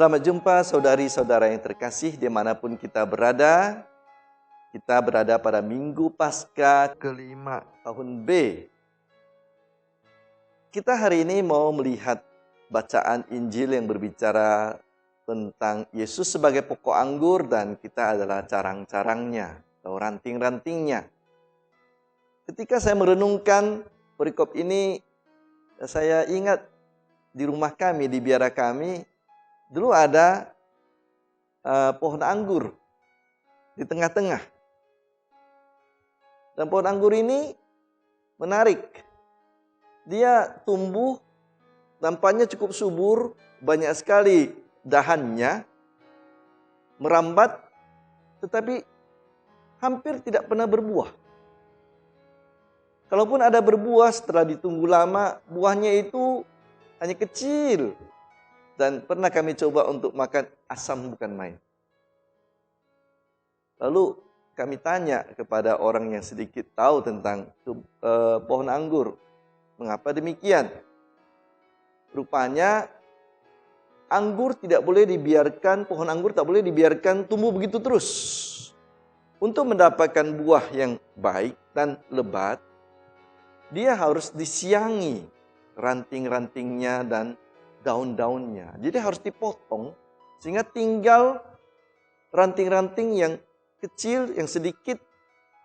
Selamat jumpa saudari-saudara yang terkasih dimanapun kita berada. Kita berada pada Minggu Paskah kelima tahun B. Kita hari ini mau melihat bacaan Injil yang berbicara tentang Yesus sebagai pokok anggur dan kita adalah carang-carangnya atau ranting-rantingnya. Ketika saya merenungkan perikop ini, saya ingat di rumah kami, di biara kami, dulu ada pohon anggur di tengah-tengah. Dan pohon anggur ini menarik. Dia tumbuh, nampaknya cukup subur, banyak sekali dahannya, merambat, tetapi hampir tidak pernah berbuah. Kalaupun ada berbuah setelah ditunggu lama, buahnya itu hanya kecil. Dan pernah kami coba untuk makan, asam bukan main. Lalu kami tanya kepada orang yang sedikit tahu tentang pohon anggur. Mengapa demikian? Rupanya anggur tidak boleh dibiarkan, pohon anggur tak boleh dibiarkan tumbuh begitu terus. Untuk mendapatkan buah yang baik dan lebat, dia harus disiangi ranting-rantingnya dan daun-daunnya. Jadi harus dipotong sehingga tinggal ranting-ranting yang kecil, yang sedikit,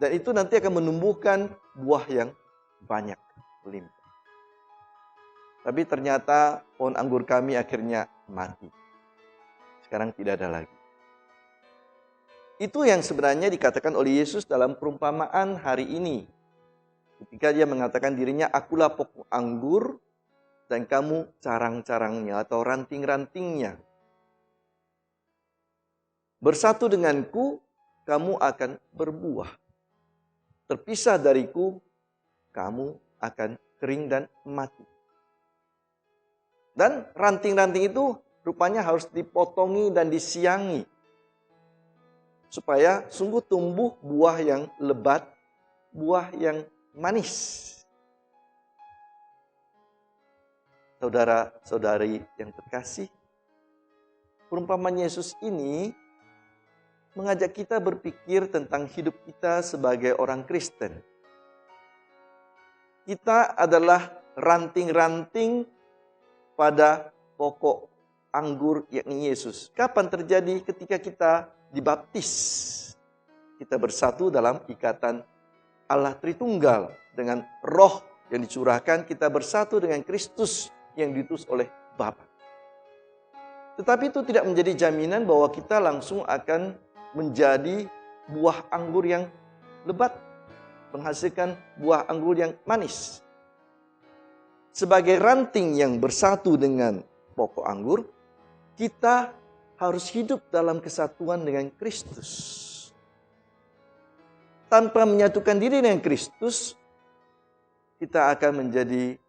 dan itu nanti akan menumbuhkan buah yang banyak, berlimpah. Tapi ternyata pohon anggur kami akhirnya mati. Sekarang tidak ada lagi. Itu yang sebenarnya dikatakan oleh Yesus dalam perumpamaan hari ini. Ketika dia mengatakan dirinya, akulah pokok anggur dan kamu carang-carangnya atau ranting-rantingnya. Bersatu denganku, kamu akan berbuah. Terpisah dariku, kamu akan kering dan mati. Dan ranting-ranting itu rupanya harus dipotongi dan disiangi. Supaya sungguh tumbuh buah yang lebat, buah yang manis. Saudara-saudari yang terkasih, perumpamaan Yesus ini mengajak kita berpikir tentang hidup kita sebagai orang Kristen. Kita adalah ranting-ranting pada pokok anggur yakni Yesus. Kapan terjadi? Ketika kita dibaptis. Kita bersatu dalam ikatan Allah Tritunggal. Dengan roh yang dicurahkan, kita bersatu dengan Kristus yang diutus oleh Bapa. Tetapi itu tidak menjadi jaminan bahwa kita langsung akan menjadi buah anggur yang lebat, menghasilkan buah anggur yang manis. Sebagai ranting yang bersatu dengan pokok anggur, kita harus hidup dalam kesatuan dengan Kristus. Tanpa menyatukan diri dengan Kristus, kita akan menjadi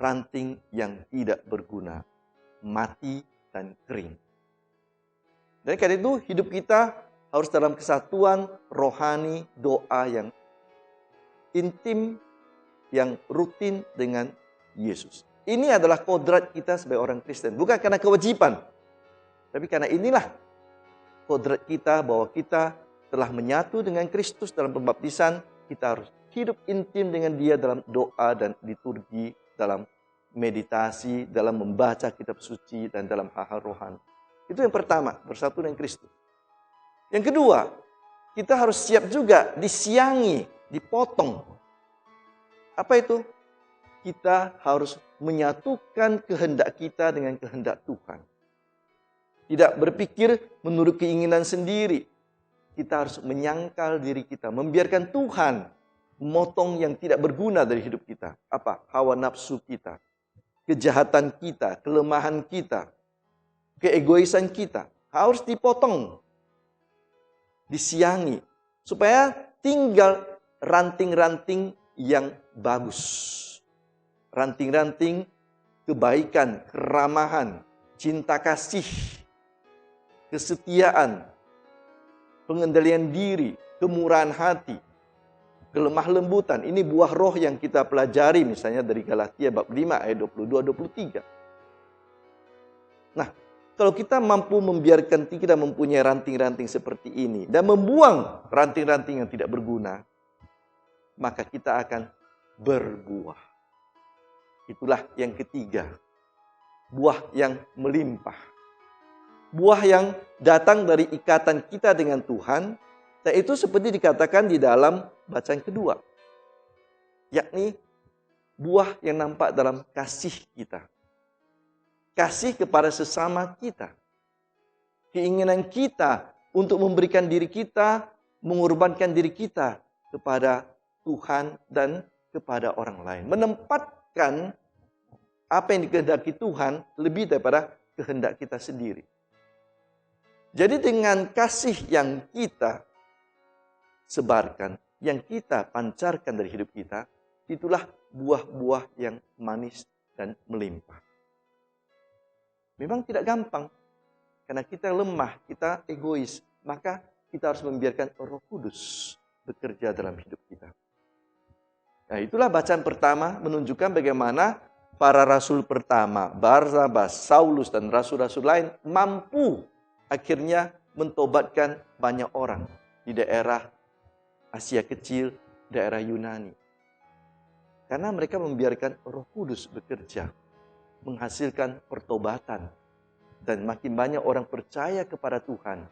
ranting yang tidak berguna, mati dan kering. Dan karena itu hidup kita harus dalam kesatuan rohani, doa yang intim, yang rutin dengan Yesus. Ini adalah kodrat kita sebagai orang Kristen. Bukan karena kewajiban, tapi karena inilah kodrat kita bahwa kita telah menyatu dengan Kristus dalam pembaptisan. Kita harus hidup intim dengan Dia dalam doa dan liturgi, dalam meditasi, dalam membaca kitab suci, dan dalam hal-hal rohani. Itu yang pertama, bersatu dengan Kristus. Yang kedua, kita harus siap juga disiangi, dipotong. Apa itu? Kita harus menyatukan kehendak kita dengan kehendak Tuhan. Tidak berpikir menurut keinginan sendiri. Kita harus menyangkal diri kita, membiarkan Tuhan memotong yang tidak berguna dari hidup kita. Apa? Hawa nafsu kita, kejahatan kita, kelemahan kita, keegoisan kita harus dipotong, disiangi, supaya tinggal ranting-ranting yang bagus. Ranting-ranting kebaikan, keramahan, cinta kasih, kesetiaan, pengendalian diri, kemurahan hati, kelemah lembutan. Ini buah roh yang kita pelajari misalnya dari Galatia bab 5 ayat 22-23. Nah, Kalau kita mampu membiarkan kita mempunyai ranting-ranting seperti ini dan membuang ranting-ranting yang tidak berguna, maka kita akan berbuah. Itulah yang ketiga. Buah yang melimpah. Buah yang datang dari ikatan kita dengan Tuhan, dan itu seperti dikatakan di dalam bacaan kedua. Yakni buah yang nampak dalam kasih kita. Kasih kepada sesama kita. Keinginan kita untuk memberikan diri kita, mengorbankan diri kita kepada Tuhan dan kepada orang lain. Menempatkan apa yang dikehendaki Tuhan lebih daripada kehendak kita sendiri. Jadi dengan kasih yang kita sebarkan, yang kita pancarkan dari hidup kita, itulah buah-buah yang manis dan melimpah. Memang tidak gampang, karena kita lemah, kita egois, maka kita harus membiarkan Roh Kudus bekerja dalam hidup kita. Nah, itulah bacaan pertama menunjukkan bagaimana para rasul pertama, Barnabas, Saulus, dan rasul-rasul lain mampu akhirnya mentobatkan banyak orang di daerah Asia Kecil, daerah Yunani. Karena mereka membiarkan Roh Kudus bekerja, menghasilkan pertobatan, dan makin banyak orang percaya kepada Tuhan,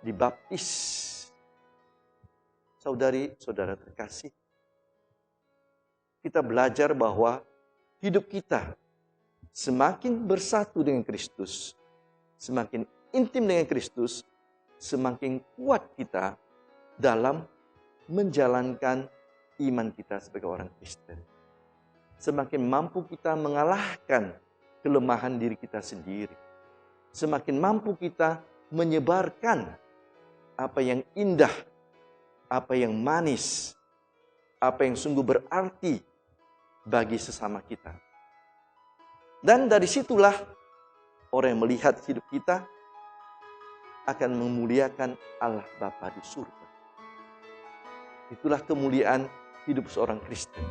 dibaptis. Saudari-saudara terkasih, kita belajar bahwa hidup kita semakin bersatu dengan Kristus, semakin intim dengan Kristus, semakin kuat kita dalam menjalankan iman kita sebagai orang Kristen. Semakin mampu kita mengalahkan kelemahan diri kita sendiri. Semakin mampu kita menyebarkan apa yang indah, apa yang manis, apa yang sungguh berarti bagi sesama kita. Dan dari situlah orang yang melihat hidup kita akan memuliakan Allah Bapa di surga. Itulah kemuliaan hidup seorang Kristen,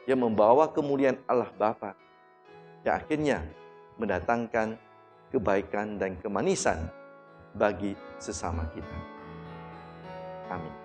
yang membawa kemuliaan Allah Bapa, yang akhirnya mendatangkan kebaikan dan kemanisan bagi sesama kita. Amin.